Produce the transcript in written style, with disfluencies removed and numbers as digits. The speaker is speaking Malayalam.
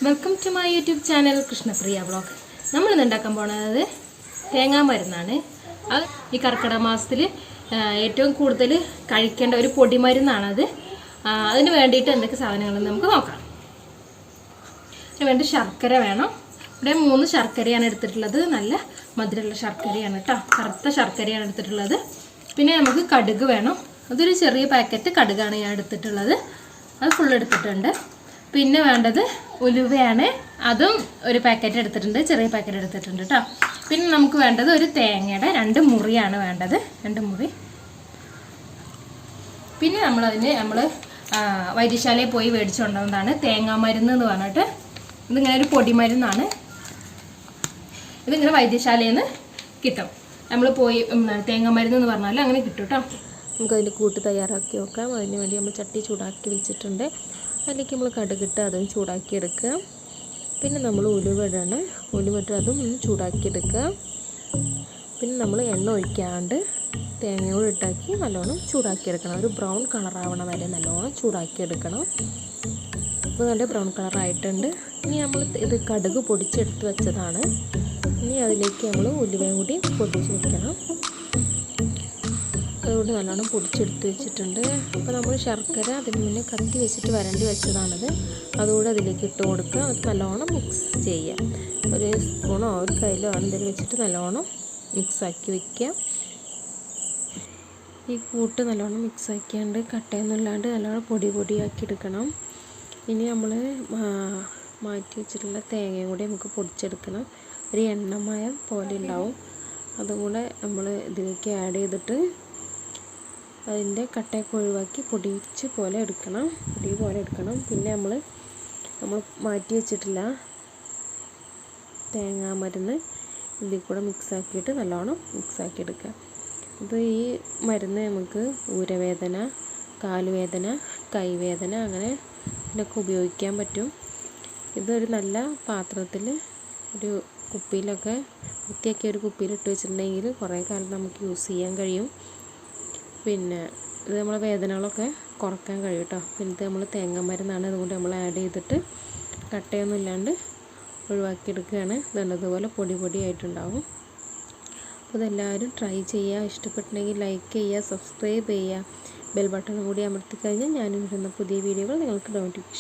Welcome to my YouTube channel Krishnapriya vlog. നമ്മൾ ഇന്ന് ഉണ്ടാക്കാൻ പോകുന്നത് തേങ്ങാ മരുന്നാണ്. അത് ഈ കർക്കിടക മാസത്തിൽ ഏറ്റവും കൂടുതൽ കഴിക്കേണ്ട ഒരു പൊടിമരുന്നാണത്. അതിന് വേണ്ടിയിട്ട് എന്തൊക്കെ സാധനങ്ങളെന്ന് നമുക്ക് നോക്കാം. അതിന് വേണ്ടി ശർക്കര വേണം. ഇവിടെ 3 ശർക്കരയാണ് എടുത്തിട്ടുള്ളത്. നല്ല മധുരമുള്ള ശർക്കരയാണ് കേട്ടോ. കറുത്ത ശർക്കരയാണ് എടുത്തിട്ടുള്ളത്. പിന്നെ നമുക്ക് കടുക് വേണം. അതൊരു ചെറിയ പാക്കറ്റ് കടുകാണ് ഞാൻ എടുത്തിട്ടുള്ളത്. അത് ഫുൾ എടുത്തിട്ടുണ്ട്. പിന്നെ വേണ്ടത് ഉലുവയാണ്. അതും ഒരു പാക്കറ്റ് എടുത്തിട്ടുണ്ട്, ചെറിയ പാക്കറ്റ് എടുത്തിട്ടുണ്ട് കേട്ടോ. പിന്നെ നമുക്ക് വേണ്ടത് ഒരു തേങ്ങയുടെ 2 മുറിയാണ് വേണ്ടത്, 2 മുറി. പിന്നെ നമ്മൾ വൈദ്യശാലയിൽ പോയി മേടിച്ചു കൊണ്ടുവന്നതാണ് തേങ്ങാ മരുന്ന് എന്ന് പറഞ്ഞിട്ട്. ഇതിങ്ങനെ ഒരു പൊടിമരുന്നാണ്. ഇതിങ്ങനെ വൈദ്യശാലയിൽ നിന്ന് കിട്ടും. നമ്മൾ പോയി തേങ്ങാ മരുന്ന് എന്ന് പറഞ്ഞാൽ അങ്ങനെ കിട്ടും കേട്ടോ. നമുക്കതിൻ്റെ കൂട്ട് തയ്യാറാക്കി വെക്കാം. അതിന് വേണ്ടി നമ്മൾ ചട്ടി ചൂടാക്കി വെച്ചിട്ടുണ്ട്. അതിലേക്ക് നമ്മൾ കടുകിട്ട് അതും ചൂടാക്കി എടുക്കുക. പിന്നെ നമ്മൾ ഉലുവയിടണം. ഉലുവിട്ട് അതും ഒന്ന് ചൂടാക്കി എടുക്കുക. പിന്നെ നമ്മൾ എണ്ണ ഒഴിക്കാണ്ട് തേങ്ങയോട് ഇട്ടാക്കി നല്ലോണം ചൂടാക്കി എടുക്കണം. ഒരു ബ്രൗൺ കളറാവണ വരെ നല്ലോണം ചൂടാക്കി എടുക്കണം. ഇപ്പോൾ നല്ല ബ്രൗൺ കളറായിട്ടുണ്ട്. ഇനി നമ്മൾ ഇത് കടുക് പൊടിച്ചെടുത്ത് വെച്ചതാണ്. ഇനി അതിലേക്ക് നമ്മൾ ഉലുവയും കൂടി പൊടിച്ച് വെക്കണം. അതുകൊണ്ട് നല്ലോണം പൊടിച്ചെടുത്ത് വെച്ചിട്ടുണ്ട്. അപ്പോൾ നമ്മൾ ശർക്കര അതിന് മുന്നേ കത്തി വെച്ചിട്ട് വരണ്ടി വെച്ചതാണത്. അതുകൂടെ അതിലേക്ക് ഇട്ട് കൊടുക്കുക. അത് നല്ലോണം മിക്സ് ചെയ്യുക. ഒരു സ്പൂണോ ഒരു കയ്യിലോ എന്തെങ്കിലും വെച്ചിട്ട് നല്ലോണം മിക്സാക്കി വയ്ക്കുക. ഈ കൂട്ട് നല്ലോണം മിക്സാക്കിയാണ്ട് കട്ടയൊന്നും ഇല്ലാണ്ട് നല്ലോണം പൊടിയാക്കി എടുക്കണം. ഇനി നമ്മൾ മാറ്റി വെച്ചിട്ടുള്ള തേങ്ങയും കൂടി നമുക്ക് പൊടിച്ചെടുക്കണം. ഒരു എണ്ണമയം പോലെ ഉണ്ടാവും. അതും കൂടെ നമ്മൾ ഇതിലേക്ക് ആഡ് ചെയ്തിട്ട് അതിൻ്റെ കട്ടയൊക്കെ ഒഴിവാക്കി പൊടി പോലെ എടുക്കണം. പിന്നെ നമ്മൾ മാറ്റി വെച്ചിട്ടില്ല തേങ്ങാ മരുന്ന് ഇതിൽ കൂടെ മിക്സാക്കിയിട്ട് നല്ലോണം മിക്സാക്കി എടുക്കുക. അപ്പോൾ ഈ മരുന്ന് നമുക്ക് ഊരവേദന, കാലുവേദന, കൈവേദന അങ്ങനെ ഇതിനൊക്കെ ഉപയോഗിക്കാൻ പറ്റും. ഇതൊരു നല്ല പാത്രത്തിൽ ഒരു കുപ്പിയിലൊക്കെ വൃത്തിയാക്കിയ ഒരു കുപ്പിയിലിട്ട് വെച്ചിട്ടുണ്ടെങ്കിൽ കുറേ കാലം നമുക്ക് യൂസ് ചെയ്യാൻ കഴിയും. പിന്നെ ഇത് നമ്മളെ വേദനകളൊക്കെ കുറക്കാൻ കഴിയും കേട്ടോ. പിന്നെ ഇത് നമ്മൾ തേങ്ങാ മരുന്നാണ്. അതുകൊണ്ട് നമ്മൾ ആഡ് ചെയ്തിട്ട് കട്ടയൊന്നും ഇല്ലാണ്ട് ഒഴിവാക്കിയെടുക്കുകയാണ്. ഇതുപോലെ പൊടിയായിട്ടുണ്ടാവും. അപ്പോൾ ഇതെല്ലാവരും ട്രൈ ചെയ്യുക. ഇഷ്ടപ്പെട്ടിട്ടുണ്ടെങ്കിൽ ലൈക്ക് ചെയ്യുക, സബ്സ്ക്രൈബ് ചെയ്യുക, ബെൽ ബട്ടൺ കൂടി അമർത്തി കഴിഞ്ഞാൽ ഞാൻ വരുന്ന പുതിയ വീഡിയോകൾ നിങ്ങൾക്ക് നോട്ടിഫിക്കേഷൻ